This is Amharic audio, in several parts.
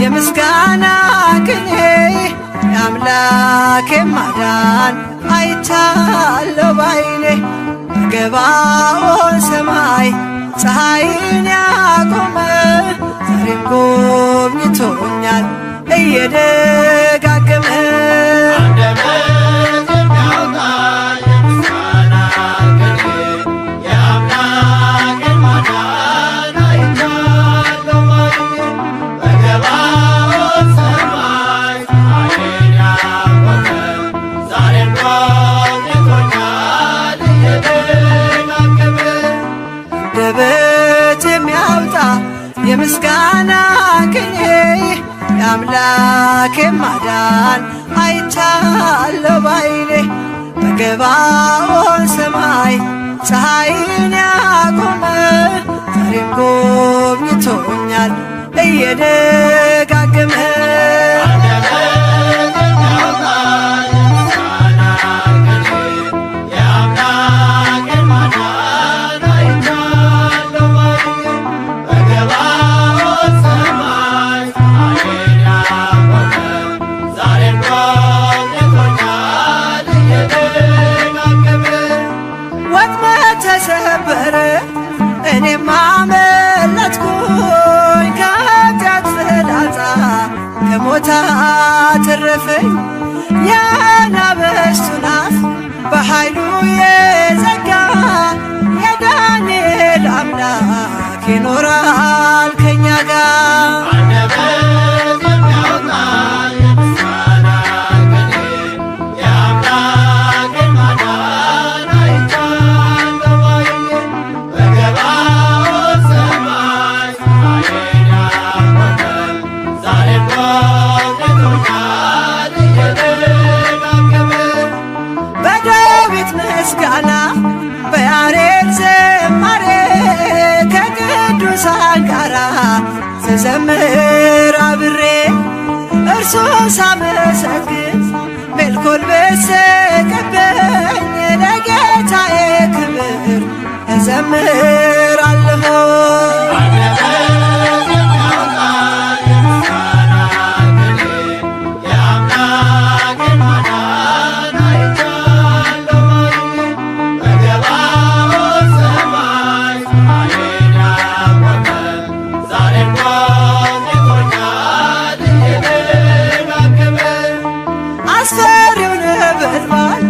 የምስጋና ቅኔ የአምላኬ ማዳን አይቻለሁ ባይኔ። በገባኦን ሰማይ ፀሐይን ያቆመ ዛሬም ጎብኝቶኛል እየደጋገመ። አንደበት የሚያወጣ የምስጋና ቅኔ የአምላኬ ማዳን አይቻለሁ ባይኔ። በገባኦን ሰማይ ፀሐይን ያቆመ ዛሬም ጎብኝቶኛል እየደጋገመ። ተሰበረ እኔም አመለጥኩኝ ከኃጢአት ፍላጻ ከሞት አተረፈኝ። የአናብስቱን አፍ በኃይሉ የዘጋ የዳንኤል አምላክ ይኖራል ከኛ ጋር። ምስጋና በያሬድ ዝማሬ ከቅዱሳን ጋራ ስዘምር አብሬ እርሱን ሳመሰግን ሜልኮል በሰቀበኝ ለጌታዬ ክብር እዘምራለሁ። አስፈሪው ነበልባል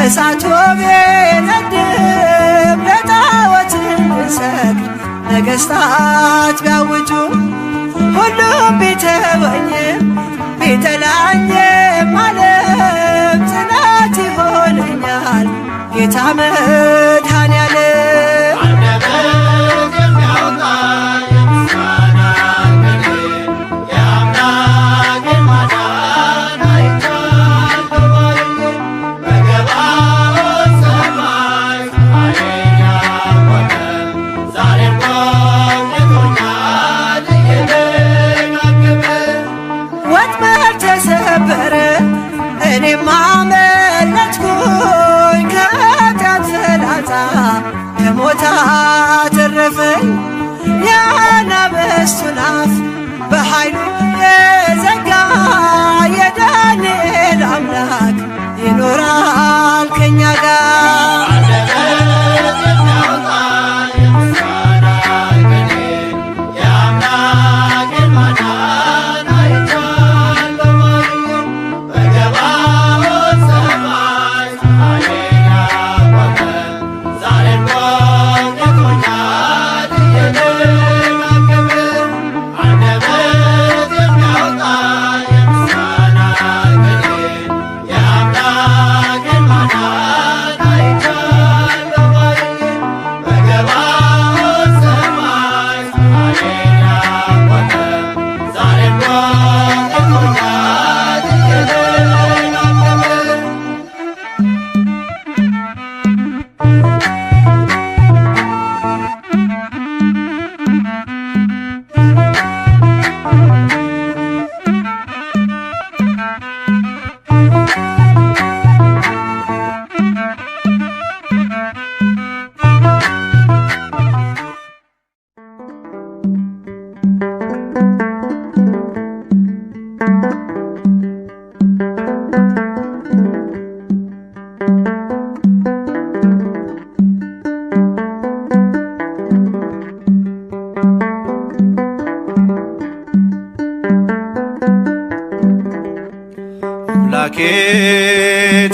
እሳቱ ቢነድም ለጣዖት እንድሰግድ ነገሥታት ቢያውጁ ሁሉም ቢተወኝም ቢጠላኝም ዓለም ጽናት ይሆነኛል ጌታ መድኃኔዓለም። ተሰበረ እኔም አመለጥኩኝ ከኃጢአት ፍላጻ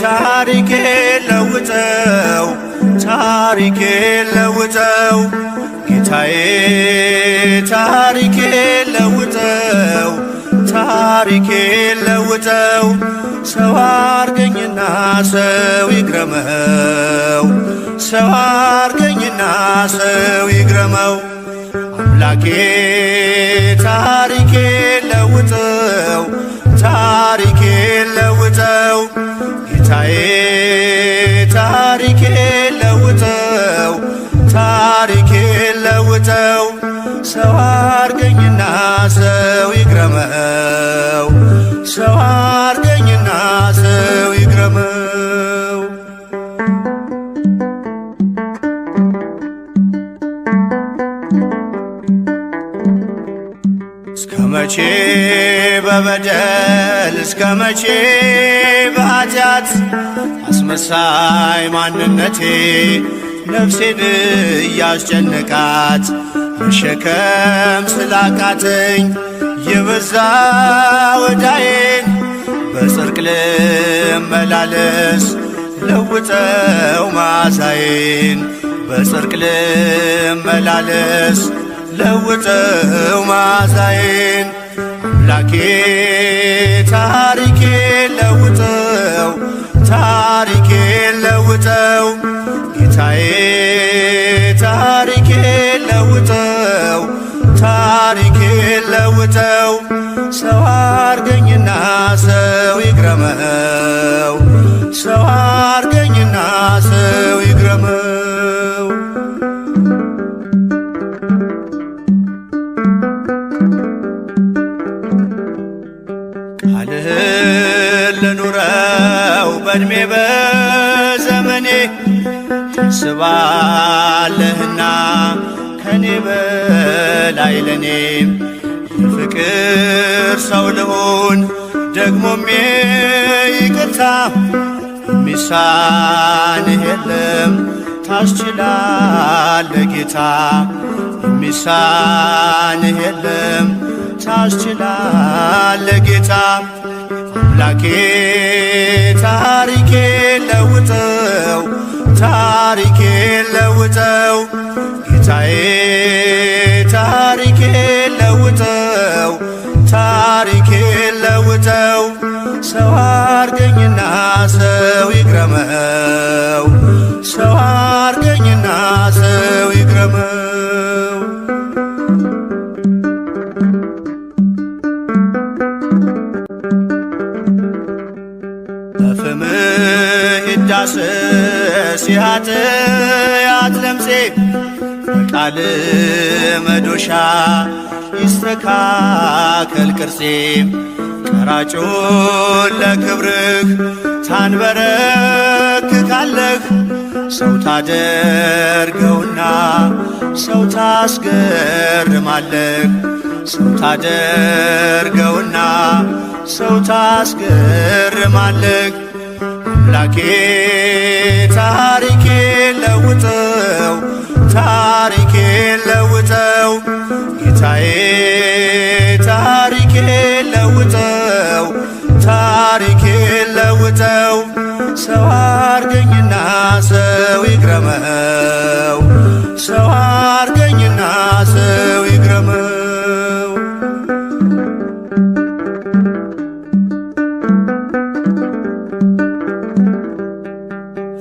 ታሪኬ ለውጠው ታሪኬ ለውጠው ጌታዬ ታሪኬ ለውጠው ታሪኬ ለውጠው ሰው አርገኝና ሰው ይግረመው ሰው አርገኝና ሰው ይግረመው አምላኬ ታሪኬ ለውጠው ታሪኬ ለውጠው ጌታዬ ታሪኬ ለውጠው ታሪኬ ለውጠው ሰው አርገኝና ሰው ይግረመው ሰው አርገኝና ሰው ይግረመው እስከ መቼ በበደል እስከ መቼ በኃጢአት አስመሳይ ማንነቴ ነፍሴን እያስጨነቃት መሸከም ስላቃተኝ የበዛ ወዳዬን በጽድቅ ልመላለስ ለውጠው መዓዛዬን በጽድቅ ልመላለስ ለውጠው መዓዛዬን አምላኬ ታሪኬ ለውጠው ታሪኬ ለውጠው ጌታዬ ታሪኬ ለውጠው ታሪኬ ለውጠው ሰው አርገኝና ሰው ይግረመው ሰው አርገኝና ሰው ይግረመው ቃልህን ልኑረው በዕድሜ በዘመኔ ታስባለህና ከኔ በላይ ለኔም የፍቅር ሰው ልሁን ደግሞም ይቅርታ የሚሳንህ የለም ታስችላለህ ጌታ የሚሳንህ የለም ታስችላለህ ጌታ አምላኬ ታሪኬ ለውጠው ታሪኬ ለውጠው ጌታዬ ታሪኬ ለውጠው ታሪኬ ለውጠው ሰው አርገኝና ሰው ይግረመው ሰው አርገኝና ሰው ይግረመው በፍምህ ይዳሰስ የኃጢአት ለምሴ በቃል መዶሻ ይስተካከል ቅርጼ ቀራጩን ለክብርህ ታንበረክካለህ ሰው ታደርገውና ሰው ታስገርማለህ ሰው ታደርገውና ሰው ታስገርማለህ አምላኬ ታሪኬ ለውጠው ታሪኬ ለውጠው ጌታዬ ታሪኬ ለውጠው ታሪኬ ለውጠው ሰው አርገኝና ሰው ይግረመው ሰው አርገኝና ሰው ይግረመው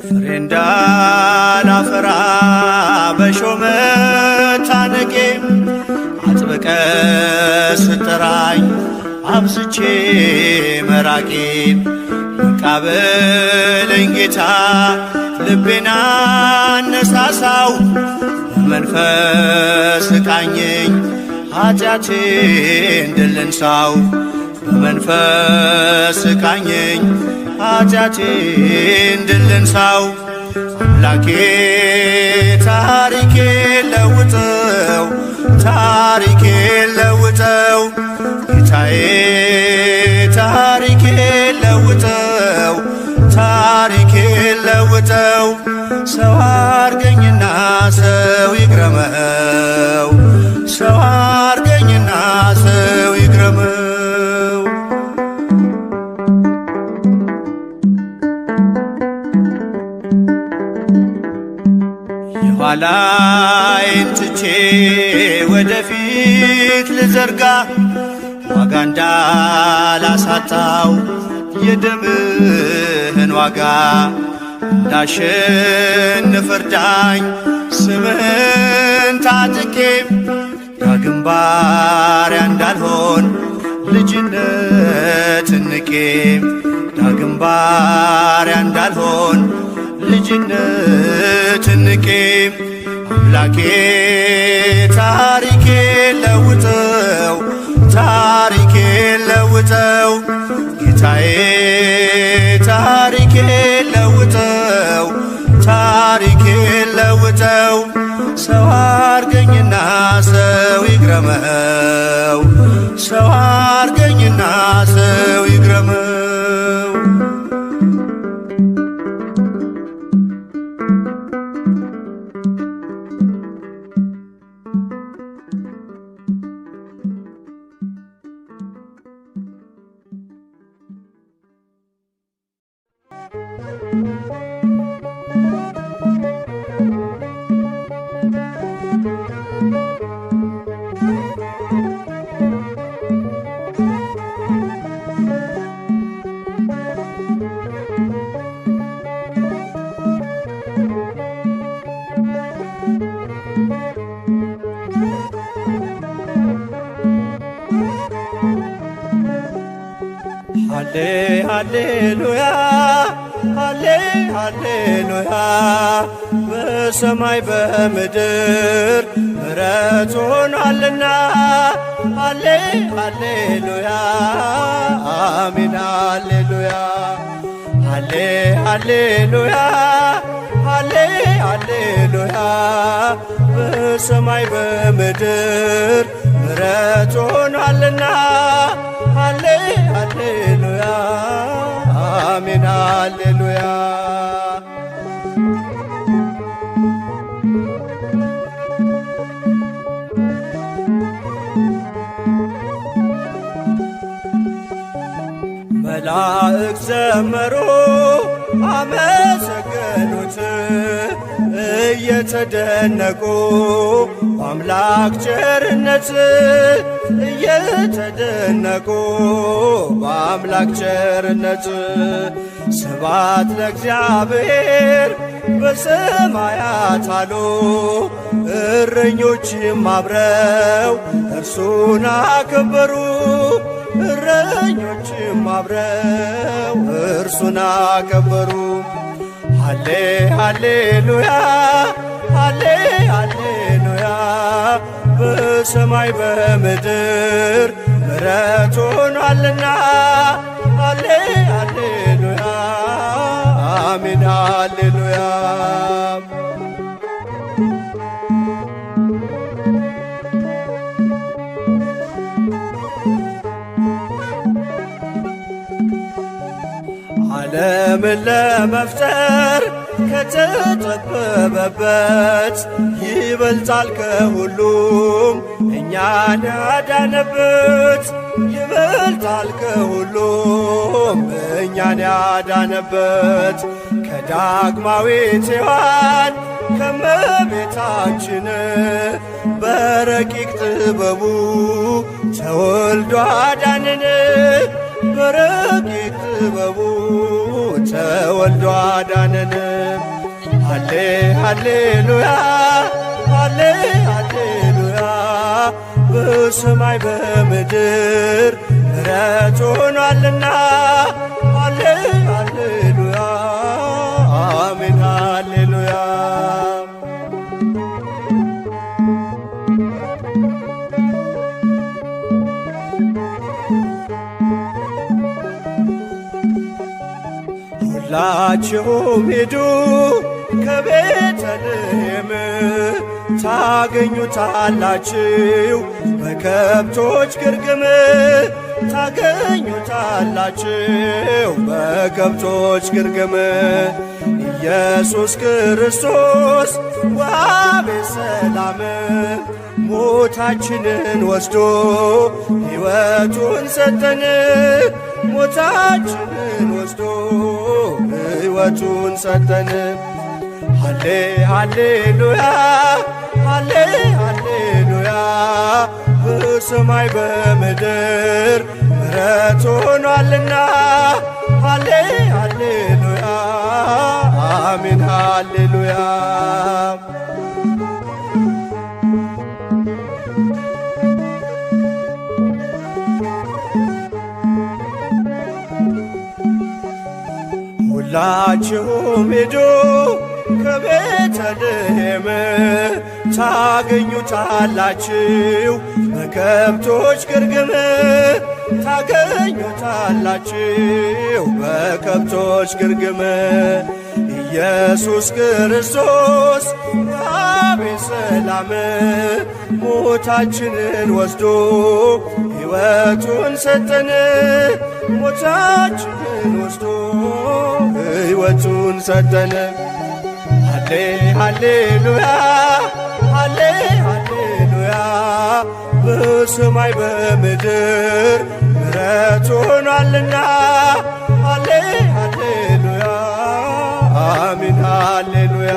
ፍሬ እንዳላፈራ በሾመ ታነቄ አጥብቀ ስጠራኝ አብዝቼ መራቄ መቃበለኝ ጌታ ልቤና አነሳሳው በመንፈስ ቃኘኝ ኃጢአቴን ድል እንሳው በመንፈስ ቃኘኝ ኃጢአቴን ድል እንሳው አምላኬ ታሪኬ ለውጠው ታሪኬ ለውጠው ጌታዬ ታሪኬ ለውጠው ታሪኬ ለውጠው ሰው አርገኝና ሰው ይግረመው ሰው አርገኝና ሰው ይግረመው ኋላዬን ትቼ ወደፊት ልዘርጋ ዋጋ እንዳላሳጣው የደምህን ዋጋ እንዳሸንፍ እርዳኝ ስምህን ታጥቄ ዳግም ባሪያ እንዳልሆን ልጅነትን ንቄ ዳግም ባሪያ እንዳልሆን ልጅነትን ንቄ አምላኬ ታሪኬ ለውጠው ታሪኬ ለውጠው ጌታዬ ታሪኬ ለውጠው ታሪኬ ለውጠው ሰው አርገኝና ሰው ይግረመው ሰው አርገኝና ሰው ይግረመው ሃሌ ሃሌሉያ ሃሌ ሃሌሉያ በሰማይ በምድር ምሕረት ሆኗልና ሃሌ ሃሌሉያ አሜን ሃሌሉያ ሃሌ ሃሌሉያ ሃሌ ሃሌሉያ በሰማይ በምድር ምሕረት ሆኗልና ሃሌ ሃሌሉያ አሜን ሃሌሉያ መላእክት ዘመሩ አመሰገኑት እየተደነቁ በአምላክ ቸርነት እየተደነቁ በአምላክ ቸርነት ስብሐት ለእግዚአብሔር በሰማያት አሉ እረኞችም አብረው እርሱን አከበሩ እረኞችም አብረው እርሱን አከበሩ ሃሌ ሃሌሉያ ሃሌ ሃሌሉያ በሰማይ በምድር ምሕረት ሆኗልና ሃሌ ሃሌሉያ አሜን ሃሌሉያ ዓለምን ለመፍጠር ከተጠበበበት ይበልጣል ከሁሉም እኛን ያዳነበት ይበልጣል ከሁሉም እኛን ያዳነበት ከዳግማዊት ሔዋን ከመቤታችን በረቂቅ ጥበቡ ተወልዶ አዳነን በረቂቅ ጥበቡ ተወልዶ አዳነን ሃሌ ሃሌሉያ ሃሌ ሃሌሉያ በሰማይ በምድር ምሕረት ሆኗልና ሃሌ ሃሌሉያ አሜን ሃሌሉያ ሁላችሁም ሂዱ ከቤተልሔም ታገኙታላችሁ በከብቶች ግርግም ታገኙታላችሁ በከብቶች ግርግም ኢየሱስ ክርስቶስ ወሀቤ ሰላም ሞታችንን ወስዶ ሕይወቱን ሰጠን ሞታችንን ወስዶ ሕይወቱን ሰጠን ሃሌ ሃሌሉያ ሃሌ ሃሌሉያ በሰማይ በምድር ምሕረት ሆኗልና ሃሌ ሃሌሉያ አሜን ሃሌሉያ። ሁላችሁም ሂዱ ከቤተልሔም ታገኙታላችሁ በከብቶች ግርግም ታገኙታላችሁ በከብቶች ግርግም ኢየሱስ ክርስቶስ አቤት ሰላም ሞታችንን ወስዶ ሕይወቱን ሰጠን ሞታችንን ወስዶ ሕይወቱን ሰጠን። ሃሌ ሃሌሉያ ሃሌ ሃሌሉያ በሰማይ በምድር ምሕረት ሆኗልና ሃሌ ሃሌሉያ አሜን ሃሌሉያ።